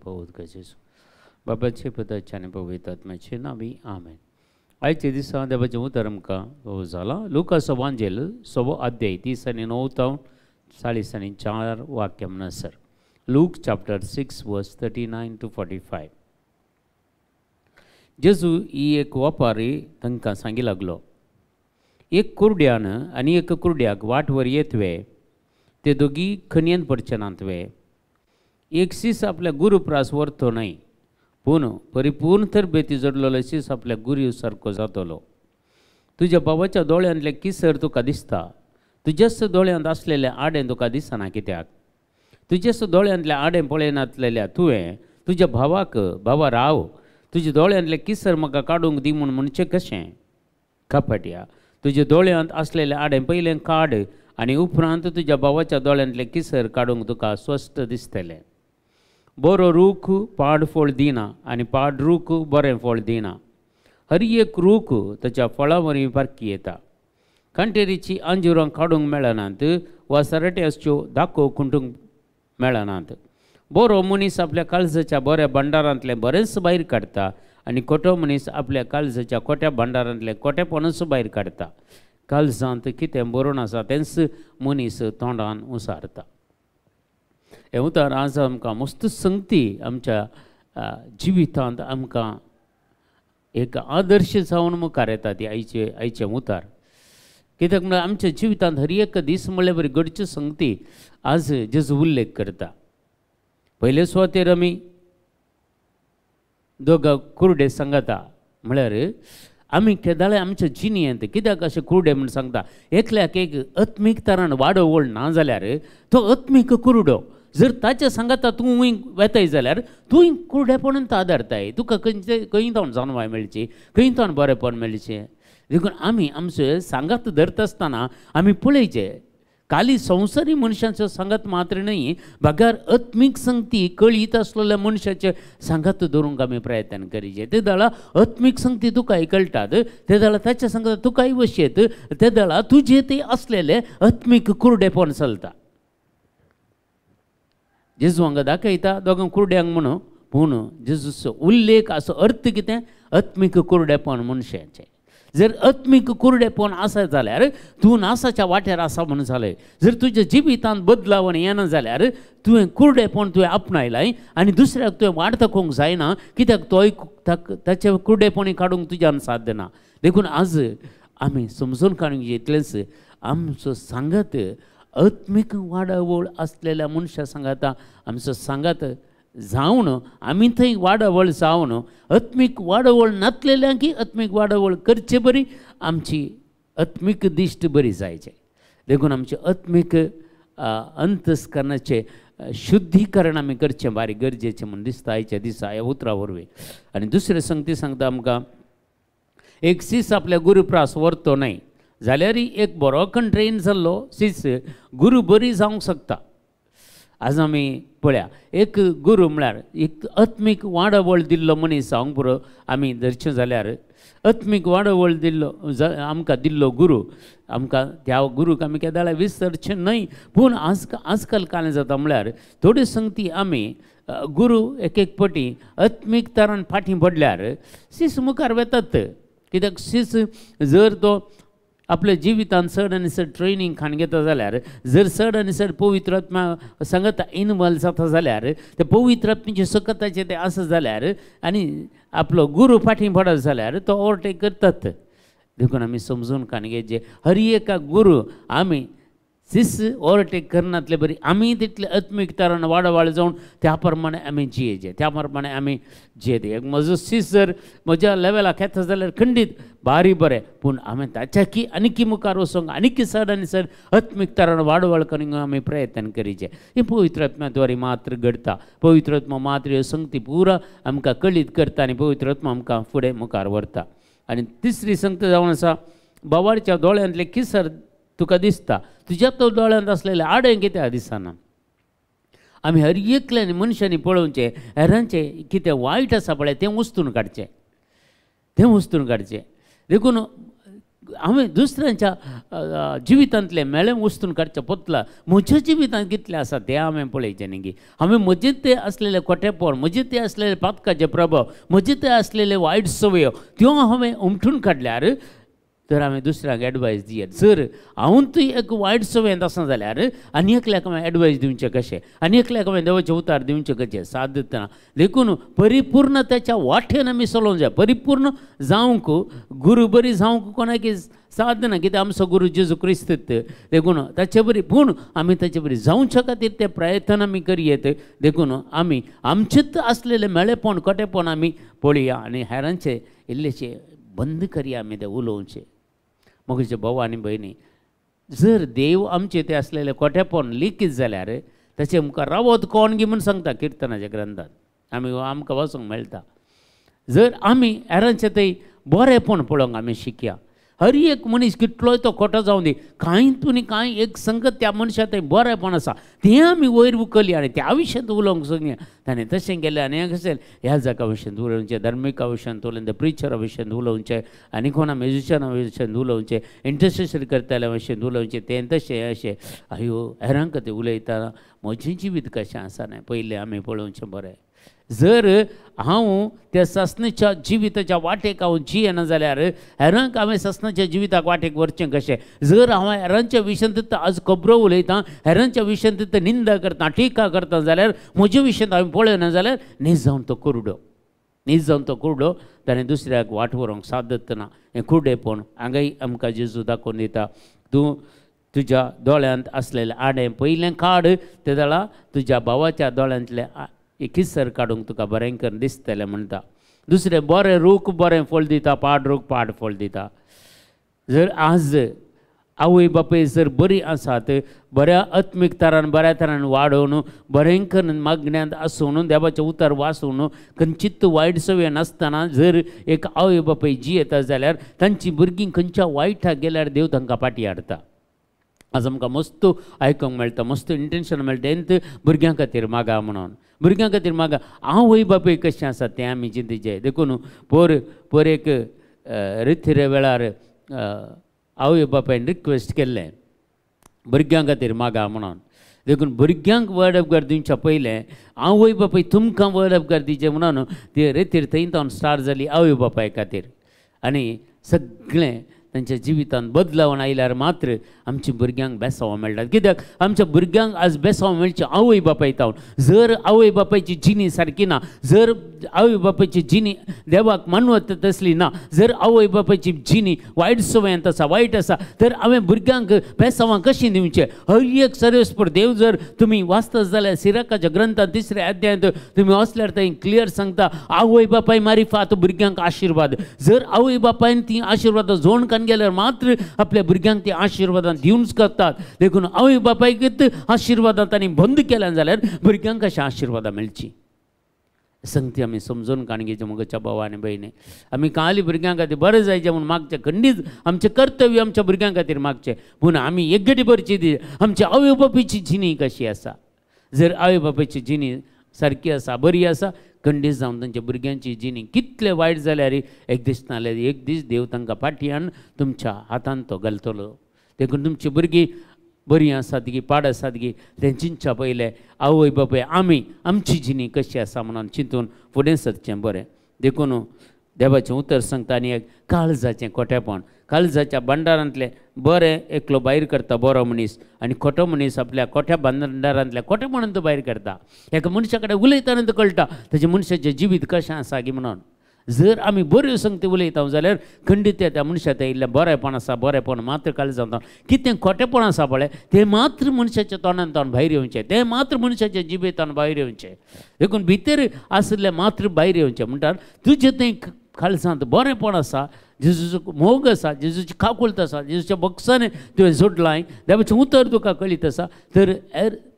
पळोवत गजेसू बाबाचे पुताचे आनी पवित्र आत्म्याचे नावी आमेन. आयचे दिसा देवाचें उतर आमकां जाला लुका एवांजेल 6 अध्याय 30 आनी 9 40 आनी 4 वाक्य म्हणसर. लूक चॅप्टर 6 वर्स 39 to 45. जेजू ही एक वापारी तांकां सांगी लागलो, एक कुरड्यान आनी एक कुरड्याक वाटवर येतवे ते दोगी खणयेन पडचे नातवे. एक सीस आपल्या गुरुप्रास व्हरतो न्हय, पूण परिपूर्ण तरबेती जडलेलो सीस आपल्या गुरू सारको जातलो. तुज्या बाबाच्या दोळ्यांतले किसर तुका दिसता, तुजेच दोळ्यांत आसलेले आडें तुका दिसना. कित्याक तुजेच दोळ्यांतले आडें पळयनासलेल्या तुवें तुज्या भावाक बाबा राव तुज्या दोळ्यांतले किसर म्हाका काडूंक दी म्हूण म्हणचें कशें? कपट्या, तुज्या दोळ्यांत आसलेले आडें पयलें काड आनी उपरांत तुज्या भावाच्या दोळ्यांतले किसर काडूंक तुका स्वस्थ दिसतलें. बरो रूख पाड फळ दिना आनी पाड रूख बरें फळ दिना. हर एक रूख ताच्या फळां वरवीं पारखी येता. कांटेरीची अंजुरां काडूंक मेळनात वा सरट्याच्यो दाखो खुंटूंक मेळनात. बरो मनीस आपल्या काळजाच्या बऱ्या भंडारांतलें बरेंच भायर काडटा आनी खोटो मनीस आपल्या काळजाच्या खोट्या भंडारांतलें खोटेपणूच भायर काडटा. काळजांत कितें बरोवन आसा तेंच मनीस तोंडान उसारता. हे उतार आज आमकां मस्त संगती आमच्या जिवितांत आमकां एक आदर्श जावन मुखार येता ती आयचे उतार. कित्याक म्हणल्यार आमच्या जिवितांत हर एक दीस म्हणल्यार बरी घडच्यो संगती आज जेजू उल्लेख करता. पयले सुवातेर आमी दोगां कुरडे सांगता म्हळ्यार आमी केदाळे आमच्या जिणयेंत कित्याक अशें कुरडे म्हूण सांगता. एकल्याक एक अत्मीक तरान वाडवळ ना जाल्यार तो अत्मीक कुरडो. जर ताच्या सांगाता तूं वेताय जाल्यार तूं कुरडेपणांत आदारताय. तुका खंय जावन जानवाय मेळची, खंय जावन बरेंपण मेळचें. देखून आमी आमचें सांगात धरता आसतना आमी पळयचें खाली संवसारी मनशांचो सांगात मात्र न्हय, भागार अत्मीक संगती कळीत आसलेल्या मनशाचे सांगात धरूंक आमी प्रयत्न करीचे. ते दळा अत्मीक संगती तुकाय कळटात, ते दळा ताच्या सांगात तुकाय वशेत, ते दळा तुजे ते असलेले अत्मीक कुरडेपण चलता. जेजू हांगा दाखयता दोगां कुरड्यांक म्हणून, पूण जेजूचो उल्लेख असो अर्थ कितें? अत्मीक कुरडेपण मनशाचें. जर अत्मीक कुरडेपण आसा जाल्यार तूं नासाच्या वाट्यार आसा म्हणून जालें. जर तुज्या जिवितांत बदलावण येना जाल्यार तुवें कुरडेपण तुवें आपणायलाय आनी दुसऱ्याक तुवें वाट दाखोवंक जायना. कित्याक तोय ताचे कुरडेपणी काडूंक तुज्यान साध्य ना. देखून आज आमी समजून काडूंक इतलेंच आमचो सांगात अत्मीक वाडवळ आसलेल्या मनशा सांगाता आमचो सांगात जावन आमी थंय वाडवळ जावन अत्मीक वाडवळ नासलेल्यांकी अत्मीक वाडवळ करचे बरी, आमची अत्मीक दिश्ट बरी जायचे. देखून आमचे अत्मीक अंतस्करणाचे शुद्धीकरण आमी करचें बारीक गरजेचें म्हूण दिसता आयच्या दिसा ह्या उतरा वरवीं. आनी दुसरे संगती सांगता आमकां एक सीस आपल्या गुरुप्रास व्हरतो न्हय जाल्यार एक बरो ट्रेन जाल्लो सीस गुरू बरी जावंक शकता. आज आमी पळया एक गुरू म्हळ्यार एक अत्मीक वाडवळ दिल्लो मनीस जावंक पुरो आमी धरचें जाल्यार अत्मीक वाडवळ दिल्लो आमकां दिल्लो गुरू आमकां त्या गुरूक आमी केदाळे विसरचें न्हय. पूण आजकाल काल जाता म्हळ्यार थोड्यो संगती आमी गुरू एक एक पटी अत्मीक तरान फाटीं पडल्यार सीस मुखार वेतात. कित्याक सीस जर तो आपल्या जिवितांत चड आनी चड ट्रेनींग खाण घेता जाल्यार, जर चड आनी चड पवित्र आत्मा सांगता इनवॉल्व जाता जाल्यार ते पवित्र आत्म्याचे सकताचे ते आसा जाल्यार आनी आपलो गुरू फाटीं पडत जाल्यार तो ओवरटेक करतात. देखून आमी समजून काण घेवचें हर एका गुरू आमी सीस ओवरटेक करनातले बरी आमी तितले अत्मीक तरान वाडवाळ जावन त्या प्रमाणे आमी जियेचे, त्या प्रमाणे आमी जियेते. म्हजो सीस जर म्हज्या लेवलाक येता जाल्यार खंडीत भारी बरें, पूण हांवें ताच्याकी आनीकी मुखार वचोंक आनीकी चड आनी चड अत्मीक तरान वाडवळ करूंक आमी प्रयत्न करीचे. ही पवित्र आत्म्याद्वारे मात्र घडता. पवित्र आत्मा मात्र ह्यो संगती पुरा आमकां कळीत करता आनी पवित्र आत्मा आमकां फुडें मुखार व्हरता. आनी तिसरी संगत जावन आसा बावाच्या दोळ्यांतले किसर तुका दिसता, तुज्या तो दोळ्यांत आसलेले आडें कित्याक दिसना. आमी हर एकल्यानी मनशांनी पळोवचें हेरांचें कितें वायट आसा पळय तें उस्तून काडचें, तें उस्तून काडचें. देखून हांवें दुसऱ्यांच्या जिवितांतले मेळें वस्तून काडचें पोतला, म्हज्या जिवितांत कितलें आसा तें हांवें पळयचें न्ही गे. हांवें म्हजें तें आसलेलें खोटेपण, म्हजें तें आसलेले पातकाचे प्रभाव, म्हजें तें आसलेले वायट संवयो त्यो हांवें उमटून काडल्यार तर हांवें दुसऱ्यांक एडवायस दियत. जर हांवूच एक वायट संवयेंत आसा जाल्यार आनी एकल्याक हांवें एडवायस दिवचें कशें, आनी एकल्याक हांवें देवाचें उतार दिवचें कशें? सादत ना. देखून परिपूर्णतेच्या वाटेन आमी चलोवंक जाय. परिपूर्ण जावंक, गुरू बरी जावंक कोणाकी साधना, कित्याक आमचो गुरू जेजू क्रिस्त देखून ताचे बरी, पूण आमी ताचे बरी जावच्या खातीर ते प्रयत्न आमी करयेत. देखून आमी आमचेच आसलेले मेळेपण, खोटेपण आमी पळोवया आनी हेरांचे इल्लेशे बंद करया आमी ते उलोवचें. म्हजे भाव आनी भयणी, जर देव आमचे ते आसलेले खोटेपण लिखीत जाल्यार ताचे मुखार रावत कोण गी म्हूण सांगता किर्तनाच्या ग्रंथांत, आमकां वाचूंक मेळटा. जर आमी हेरांचे थंय बरेपण पळोवंक आमी शिकया. हर एक मनीस कितलोय तो खोटो जावं दी, कांय तुनी कांय एक संगत त्या मनशा थंय बरेपण आसा तें आमी वयर उखलया आनी त्या विशयांत उलोवंक सोदया. ताणें तशें केलें आनी हें कशें ह्या जागा विशयांत उलोवचें, धर्मिका विशयांत उलोवन, प्रिचरा विशयांत उलोवचें, आनी कोणा म्युजिशना विशयांत उलोवचें, इंटरसेशन करताल्या विशयांत उलोवचें, तें तशें अशें. अयो हेरांक ते उलयता म्हजें जिवीत कशें आसा न्हय पयलें आमी पळोवचें बरें. जर हांव त्या ससनाच्या जिविताच्या वाटेक हांव जियेना जाल्यार हेरांक हांवें ससनाच्या जिविताक वाटेक व्हरचें कशें? जर हांव हेरांच्या विशयांत आज खबरो उलयतां, हेरांच्या विशयांत निंदा करता, टिका करता जाल्यार म्हज्या विशयांत हांवें पळयना जाल्यार न्हीज जावन तो कुरडो ताणें दुसऱ्याक वाट व्हरोंक सादत ना. हें कुरडेपण हांगाय आमकां जेजू दाखोवन दिता. तूं तुज्या दोळ्यांत आसलेलें आडें पयलें काड, ते जाल्यार तुज्या भावाच्या दोळ्यांतले किसर काडूंक तुका बरें करून दिसतलें म्हणटा. दुसरें, बरें रूख बरें फळ दिता, पाड रूख पाड फळ दिता. जर आज आवय बापूय जर बरी आसात, बऱ्या आत्मीक तरान बऱ्या तरान वाडोवन, बरें करून मागण्यांत आसून, देवाचें उतर वाचून, खंयचीच वायट संवय नासतना जर एक आवय बापूय जियेता जाल्यार तांची भुरगीं खंयच्या वायटाक गेल्यार देव तांकां फाटीं हाडटा. आज आमकां मस्त आयकूंक मेळटा, मस्त इंटेंशन मेळटा, तें भुरग्यां खातीर मागा म्हणून. भुरग्यां खातीर मागा. आवय बापूय कशें आसा तें आमी चिंतचें. देखून पर एक रितीरे वेळार आवय बापायन रिक्वेस्ट केल्लें भुरग्यां खातीर मागा म्हणून. देखून भुरग्यांक वर्ड ऑफ गॉड दिवच्या पयलें आवय बापूय तुमकां वर्ड ऑफ गॉड दिचें म्हणून ती रितीर थंयच्यान स्टार्ट जाली आवय बापाय खातीर. आनी सगळें तांच्या जिवितांत बदलावन आयल्यार मात्र आमच्या भुरग्यांक बेसांव मेळटात. कित्याक आमच्या भुरग्यांक आज बेसांव मेळचें आवय बापाय तावन. जर आवय बापायची जिणी सारकी ना, जर आवय बापायची जिणी देवाक मानवत तसली ना, जर आवय बापायची जिणी वायट संवयांत आसा, वायट आसा, तर हांवें भुरग्यांक बेसांवां कशीं दिवचें? हर एक सर्वेस्पर देव जर तुमी वाचतात जाल्यार सिराकाच्या ग्रंथांत 3ऱ्या अध्यायांत तुमी वाचल्यार थंय क्लियर सांगता आवय बापाय मारिफात भुरग्यांक आशिर्वाद. जर आवय बापायन ती आशिर्वादां जोड काडून गेल्यार मात्र आपल्या भुरग्यांक ती आशिर्वादां दिवूंच करतात. देखून आवय बापायक आशिर्वादां तांणी बंद केल्या जाल्यार भुरग्यांक कशें आशिर्वादां मेळची? संगती आमी समजून काणगेचे मुगाच्या भाव आनी भयणी. आमी काली भुरग्यां खातीर बरें जायचें म्हूण मागचें, खंडीत आमचें कर्तव्य आमच्या भुरग्यां खातीर मागचें. पूण आमी एक गटी भरची दी आमची आवय बापायची जिणी कशी आसा. जर आवय बापायची जिणी सारकी आसा, बरी आसा, खंडीत जावन तांच्या भुरग्यांची जिणी कितले वायट जाल्यार एक दीस नाल्यार एक दीस देव तांकां फाटीं हाडून तुमच्या हातांत तो घालतलो. देखून तुमची भुरगीं बरी आसात गी पाड आसात गी तें चिंतच्या पयलें आवय बापूय आमी आमची जिणी कशी आसा म्हणून चिंतून फुडें सरचें बरें. देखून देवाचें उतर सांगता आनी एक काळजाचें खोटेपण. काळजाच्या भांडारांतलें बरें एकलो भायर करता बरो मनीस, आनी खोटो मनीस आपल्या खोट्या भांडारांतल्या खोटेपणान तो भायर करता. एका मनशा कडेन उलयतना तो कळटा ताच्या मनशाचें जिवीत कशें आसा गी म्हणून. जर आमी बऱ्यो संगती उलयता जाल्यार खंडीत त्या मनशांत इल्लें बरेंपण आसा, बरेंपण मात्र काळजांत कितें खोटेपण आसा पळय तें मात्र मनशाच्या तोंडांतल्यान भायर येवचें, तें मात्र मनशाच्या जिबेंतल्यान भायर येवचें. देखून भितर आसलें मात्र भायर येवचें. म्हणटात तुजें तें काळजांत बरेंपण आसा, जेजूचो मोग आसा, जेजूची काकुळट आसा, जेजूच्या बक्षान तुवें जोडलां, देवाचें उतर तुका कळीत आसा, तर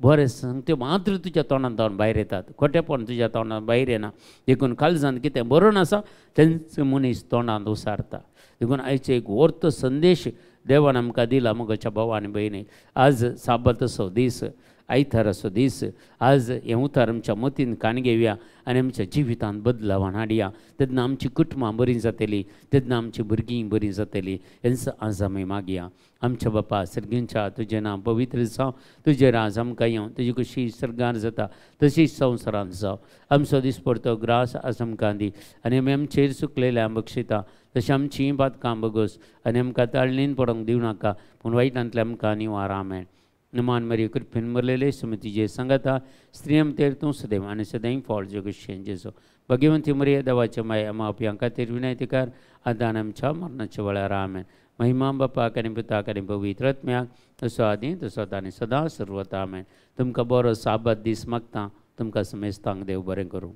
बरें सांगत्यो मात्र तुज्या तोंडांतल्यान भायर येतात, खोटेपण तुज्या तोंडांत भायर येना. देखून काळजांत कितें बरोवन आसा तेंच मनीस तोंडांत उसारता. देखून आयचो एक व्हरतो संदेश देवान आमकां दिला मुगाच्या भाव आनी भयणी. आज साबतसो दीस आयतार असो दीस आज हें उतार आमच्या मतीन कान घेवया आनी आमच्या जिवितांत बदलावण हाडया. तेन्ना आमची कुटुंबां बरीं जातलीं, तेन्ना आमची भुरगीं बरीं जातलीं. हेंच आज आमी मागया. आमच्या बापा सर्गींच्या तुजें नांव पवित्र जावं, तुजें राज आमकां येवं, तुजी कशी सर्गार जाता तशीच संवसारांत जावं. आमचो दीस पडतो ग्रास आज आमकां दी आनी आमी आमचेर चुकलेल्यांक बक्षिता तशें आमचीं पातकां बगोस आनी आमकां ताळणीन पडोवंक दिवं नाका पूण वायटांतल्यान आमकां निवार. आमेन. नमान मरी कृपेन भरलेले सुमतीजे सांगाता स्त्रियम तेर तूं सदैव आनी सदैव फळ जगतशें जेजो भगवंती मरिया देवाच्या माया मापयां खातीर विनंती कर आदान आमच्या मरणाच्या वेळार. आमेन. महिमा बापाक आनी पुताक आनी पवित्र आत्म्याक तसो आदी तसो आनी सदां सर्वता. आमेन. तुमकां बरो साबत दीस मागता. तुमकां समेस्तांक देव बरें करूं.